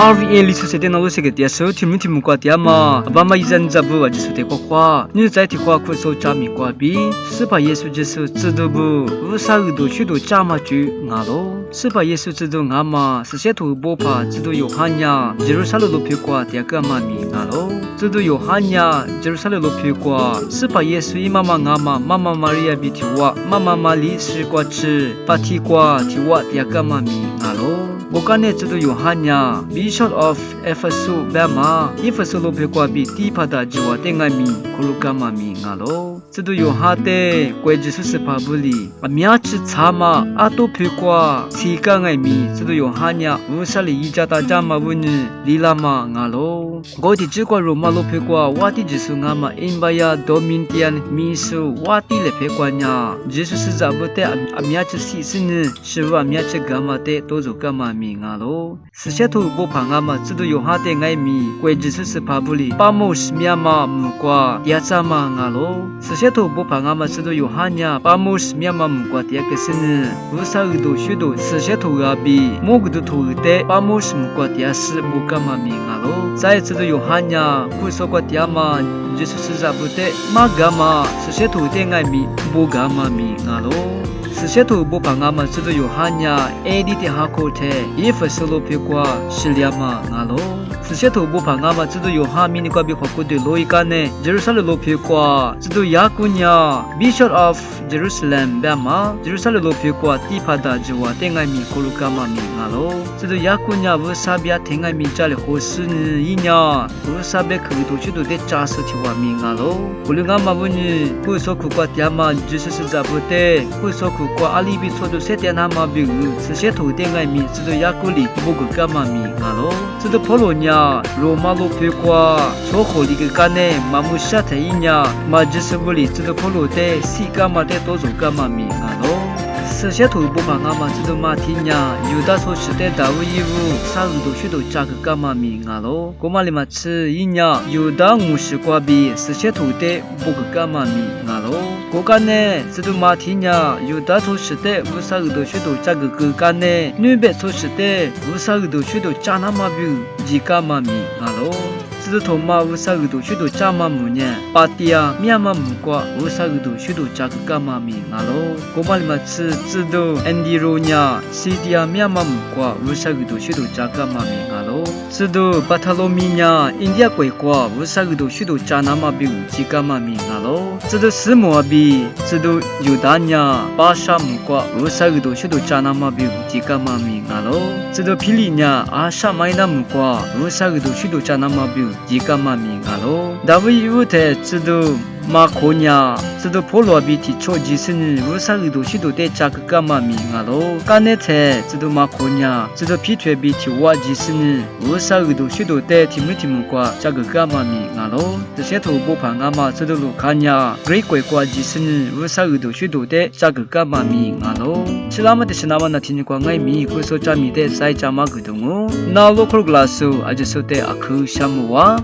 RVA 里出现的那路是个电视，听不挂电嘛，爸妈一人在不就是得夸，你在听话可说加米挂比，是把耶稣就是知道不？无啥耳朵许多加嘛就俺喽，是把耶稣知道俺嘛，是些土不怕知道有汉呀，耶路撒冷路皮挂第二个妈咪俺喽，知道有汉呀，耶路撒冷路皮挂，是把耶稣伊妈妈俺嘛，妈妈玛利亚比提瓦，妈妈玛丽是挂吃，把提挂提瓦第二个妈咪俺喽。我刚才知道有汉呀 ，Bishop of Ephesus 白马，以弗所路皮挂比第帕达吉瓦登爱米，库鲁嘎妈咪俺喽，知道有哈的，怪只是帕布里，苗吃茶嘛，阿多皮挂，西干爱米，知道有汉呀，乌萨里一家大家嘛问你，里拉嘛俺喽，我的只挂罗马路皮挂，我的只是俺嘛，因巴呀多明天米数，我的来皮挂呀，只是咋不得，苗吃西是呢，是话苗吃干嘛的，多做干嘛。米啊喽，是些土不怕啊嘛，知道有哈的爱米，贵只是怕不里，把某是面嘛木瓜，第二啥嘛啊喽，是些土不怕啊嘛，知道有哈呀，把某是面嘛木瓜第二个是呢，无啥耳朵许多，是些土啊比，某个都土的，把某是木瓜第二是不干嘛米啊喽，再知道有哈呀，不说瓜第二嘛，就是啥不得，嘛干嘛，是些土的爱米，不干嘛米啊喽。是些土不怕啊嘛，知道有哈呀，爱的哈口的，衣服是路皮挂，是俩嘛啊喽。是些土不怕啊嘛，知道有哈米尼挂比花过的罗伊干呢，耶路撒冷路皮挂，知道雅古呀 ，Bishop of Jerusalem 白嘛，耶路撒冷路皮挂，第帕达吉瓦天爱米库鲁嘎嘛米啊喽。知道雅古呀，乌萨比亚天爱米家里好事呢，一呀，乌萨比克多许多的家事提瓦米啊喽。库鲁嘎嘛问你，不说苦瓜爹嘛，就是咋不得，不说苦。过阿里比错都些点他妈比是些土点爱米，知道雅古里不个干嘛米啊喽？知道普罗尼罗马路皮qua，错火里个干呢，马木下台一呀，马就是不里知道普罗的，西干嘛的多做干嘛米啊喽？是些土不怕啊嘛，知道马蹄呀，有的说是的大卫衣服，啥子都许多价格干嘛米啊喽？过马里嘛吃一呀，有的50挂比，是些土的不个干嘛米啊喽？过干呢，知道马蹄呀，有的说是的50都许多价格个干呢，女别说是的50都许多价那么比，几干嘛米啊喽？知道头马50都许多价嘛木呢，巴蒂呀，面嘛木瓜50都许多价格干嘛米啊喽？过马里嘛吃。知道安迪罗尼亚、西迪亚面嘛木瓜50都许多价格嘛米啊喽？知道巴塔罗米亚、印第安鬼瓜50都许多价那么比几干嘛米啊喽？知道斯摩比，知道犹大亚、巴沙木瓜50都许多价那么比几干嘛米啊喽？知道皮里亚、阿沙麦那木瓜50都许多价那么比几干嘛米啊喽？大卫有的知道。马科尼知道普罗比提超级生日50都许多的价格干嘛米啊喽？干那才知道马科尼知道皮特比提瓦级生日50都许多的提木瓜价格干嘛米啊喽？这些土不怕啊嘛，知道卢卡尼瑞贵瓜级生日50都许多的价格干嘛米啊喽？其他嘛的是那么那听过爱米，会说加米的在加嘛个东哦，那罗克格拉苏阿就说的阿克夏姆哇。